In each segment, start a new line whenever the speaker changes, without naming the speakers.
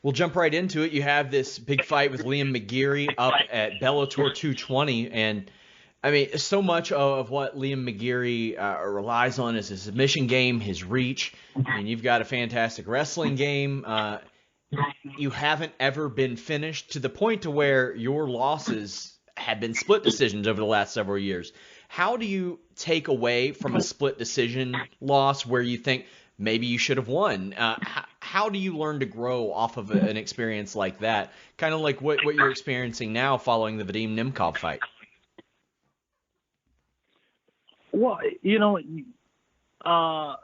We'll jump right into it. You have this big fight with Liam McGeary up at Bellator 220, and I mean, so much of what Liam McGeary relies on is his submission game, his reach. I mean, you've got a fantastic wrestling game. You haven't ever been finished to the point to where your losses have been split decisions over the last several years. How do you take away from a split decision loss where you think maybe you should have won? How do you learn to grow off of an experience like that? Kind of like what you're experiencing now following the Vadim Nemkov fight.
Well, I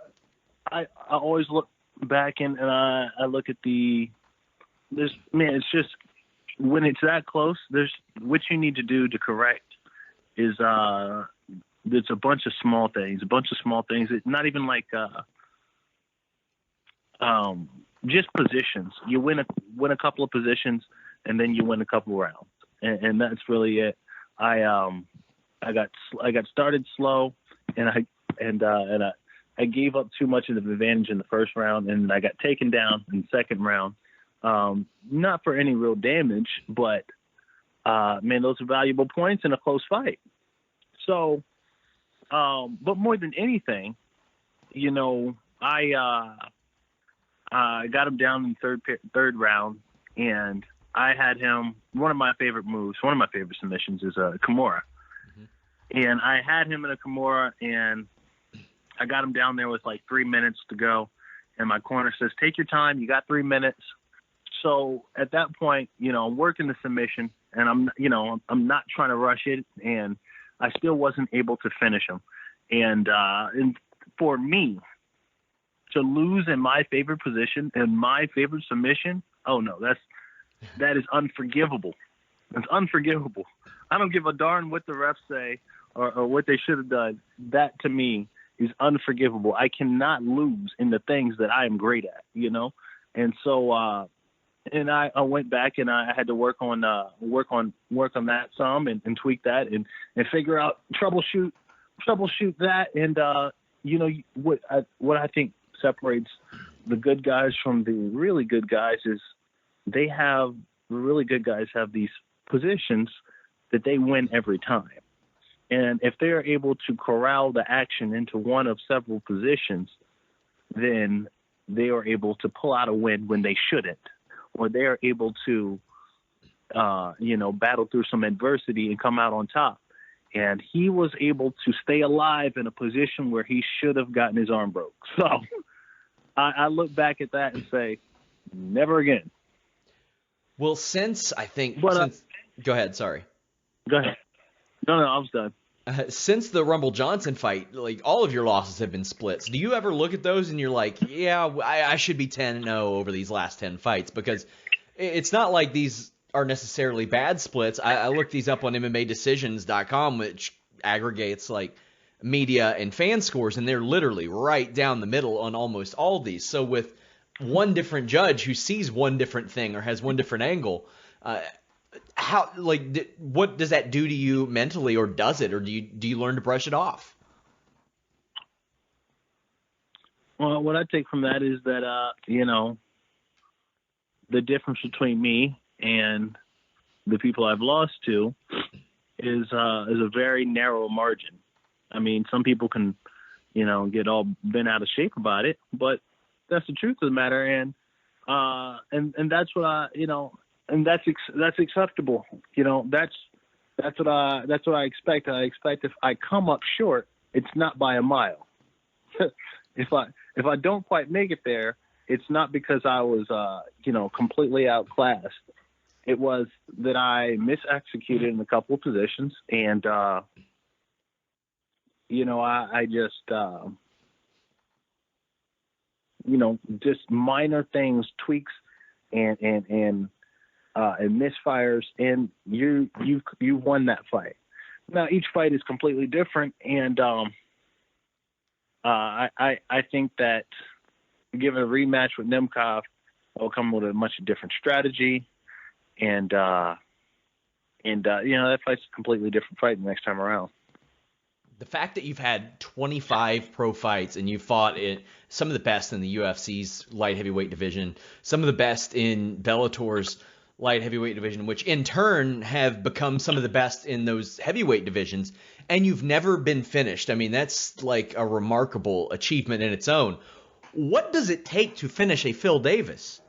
always look back and I look at it's just when it's that close, there's what you need to do to correct is there's a bunch of small things. It's not even like just positions. You win a couple of positions and then you win a couple of rounds, and that's really it. I got started slow, and I gave up too much of the advantage in the first round, and I got taken down in the second round. Not for any real damage, but those are valuable points in a close fight. So, but more than anything, I got him down in the third round, and I had him. One of my favorite submissions is a Kimura. And I had him in a Kimura, and I got him down there with like 3 minutes to go. And my corner says, "Take your time. You got 3 minutes." So at that point, I'm working the submission, and I'm not trying to rush it, and I still wasn't able to finish him. And for me to lose in my favorite position and my favorite submission, oh no, that is unforgivable. It's unforgivable. I don't give a darn what the refs say or what they should have done. That to me is unforgivable. I cannot lose in the things that I am great at, And so, and I went back and I had to work on that some and tweak that and figure out, troubleshoot that. And, what I think separates the good guys from the really good guys is the really good guys have these positions that they win every time. And if they're able to corral the action into one of several positions, then they are able to pull out a win when they shouldn't, or they are able to, battle through some adversity and come out on top. And he was able to stay alive in a position where he should have gotten his arm broke. So I look back at that and say, never again.
Well, go ahead. Sorry.
Go ahead. No, I was done.
Since the Rumble Johnson fight, like all of your losses have been splits. Do you ever look at those and you're like, yeah, I should be 10-0 over these last 10 fights? Because it's not like these are necessarily bad splits. I looked these up on MMADecisions.com, which aggregates like media and fan scores, and they're literally right down the middle on almost all of these. So with one different judge who sees one different thing or has one different angle, what does that do to you mentally, or does it, or do you learn to brush it off?
Well, what I take from that is that the difference between me and the people I've lost to is a very narrow margin. I mean, some people can, get all bent out of shape about it, but that's the truth of the matter. And that's what and that's acceptable. That's what I expect. I expect if I come up short, it's not by a mile. If I don't quite make it there, it's not because I was completely outclassed. It was that I misexecuted in a couple of positions, and I just just minor things, tweaks, and misfires, and you won that fight. Now each fight is completely different, and I think that given a rematch with Nemkov, I'll come with a much different strategy, and that fight's a completely different fight the next time around.
The fact that you've had 25 pro fights and you fought in some of the best in the UFC's light heavyweight division, some of the best in Bellator's light heavyweight division, which in turn have become some of the best in those heavyweight divisions, and you've never been finished. I mean, that's like a remarkable achievement in its own. What does it take to finish a Phil Davis?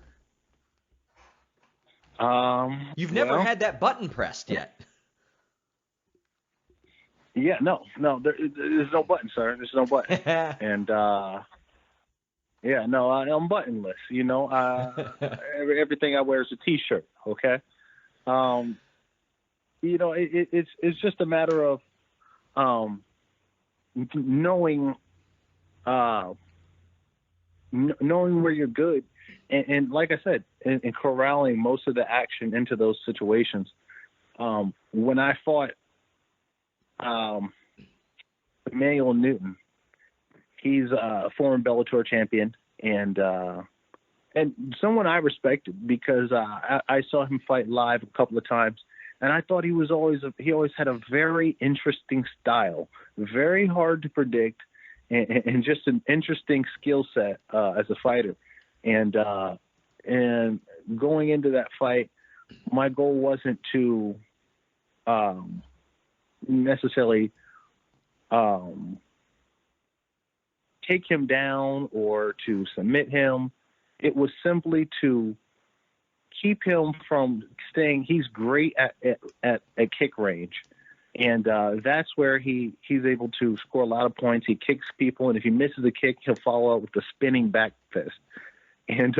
You've never had that button pressed yet.
Yeah, no, there's no button, sir. There's no button. And, yeah, no, I'm buttonless, you know. Everything I wear is a T-shirt, okay? You know, it's just a matter of knowing where you're good. And like I said, and corralling most of the action into those situations. When I fought Emmanuel Newton, he's a former Bellator champion and someone I respected because I saw him fight live a couple of times, and I thought he always had a very interesting style, very hard to predict, and just an interesting skill set as a fighter. And going into that fight, my goal wasn't to necessarily take him down or to submit him. It was simply to keep him from staying. He's great at kick range, and that's where he's able to score a lot of points. He kicks people, and if he misses a kick, he'll follow up with the spinning back fist. And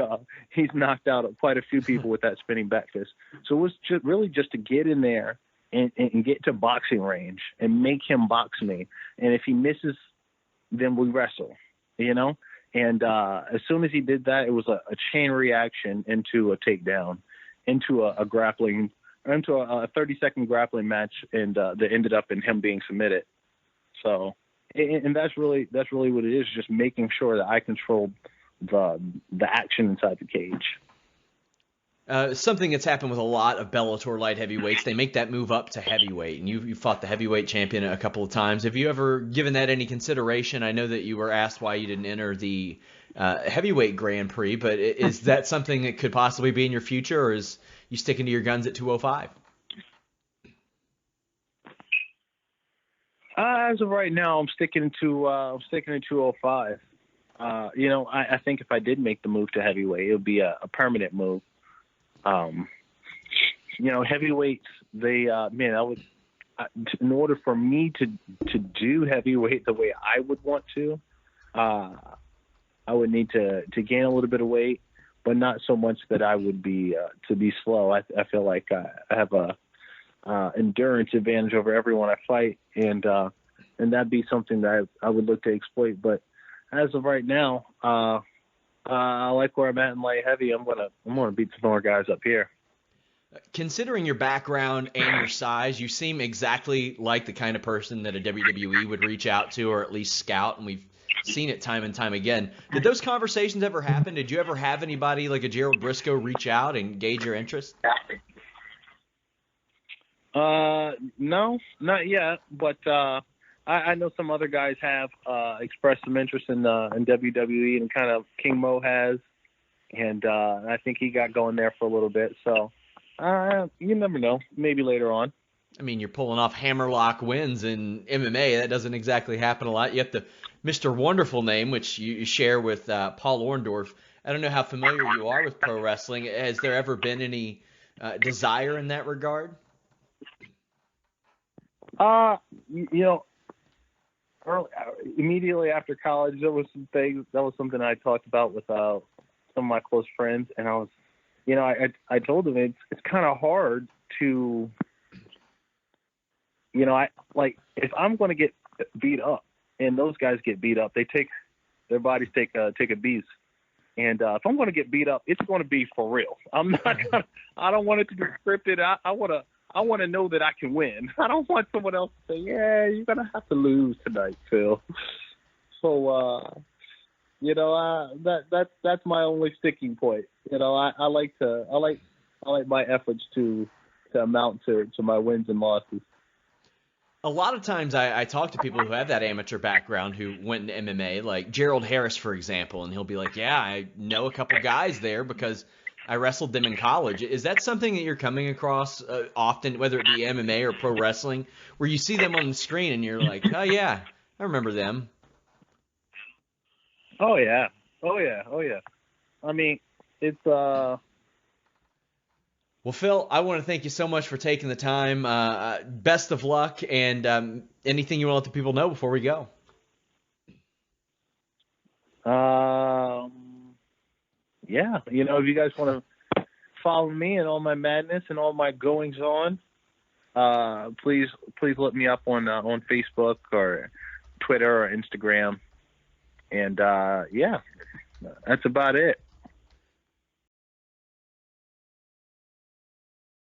he's knocked out quite a few people with that spinning back fist. So it was really just to get in there and get to boxing range and make him box me. And if he misses, then we wrestle, you know? And as soon as he did that, it was a chain reaction into a takedown, into a grappling, into a 30-second grappling match, and that ended up in him being submitted. So, and that's really what it is, just making sure that I control the action inside the cage.
Something that's happened with a lot of Bellator light heavyweights, they make that move up to heavyweight, and you fought the heavyweight champion a couple of times. Have you ever given that any consideration? I know that you were asked why you didn't enter the heavyweight Grand Prix, but is that something that could possibly be in your future, or is you sticking to your guns at 205?
As of right now, I'm sticking to 205. You know, I think if I did make the move to heavyweight, it would be a permanent move. You know, heavyweights, they, in order for me to do heavyweight the way I would want to, I would need to gain a little bit of weight, but not so much that I would be, to be slow. I feel like I have a endurance advantage over everyone I fight, and that'd be something that I would look to exploit. But as of right now, I like where I'm at in light heavy. I'm gonna beat some more guys up here.
Considering your background and your size, you seem exactly like the kind of person that a WWE would reach out to, or at least scout, and we've seen it time and time again. Did those conversations ever happen? Did you ever have anybody like a Gerald Briscoe reach out and gauge your interest?
No, not yet, but I know some other guys have expressed some interest in WWE, and kind of King Mo has, and I think he got going there for a little bit. So you never know. Maybe later on.
I mean, you're pulling off hammerlock wins in MMA. That doesn't exactly happen a lot. You have the Mr. Wonderful name, which you share with Paul Orndorff. I don't know how familiar you are with pro wrestling. Has there ever been any desire in that regard?
You know, immediately after college, there was some things. That was something I talked about with some of my close friends, and I was, you know, I told them it's kind of hard to, you know, if I'm going to get beat up, and those guys get beat up, their bodies take a beat. And if I'm going to get beat up, it's going to be for real. I don't want it to be scripted. I want to know that I can win. I don't want someone else to say, "Yeah, you're gonna have to lose tonight, Phil." So, you know, that's my only sticking point. You know, I like my efforts to amount to my wins and losses.
A lot of times I talk to people who have that amateur background who went into MMA, like Gerald Harris, for example, and he'll be like, yeah, I know a couple guys there because I wrestled them in college. Is that something that you're coming across often, whether it be MMA or pro wrestling, where you see them on the screen and you're like, oh, yeah, I remember them?
Oh yeah, oh yeah, oh yeah. I mean, it's
Well, Phil, I want to thank you so much for taking the time. Best of luck, and anything you want to let the people know before we go.
Yeah, you know, if you guys want to follow me and all my madness and all my goings on, please look me up on Facebook or Twitter or Instagram, and yeah, that's about it.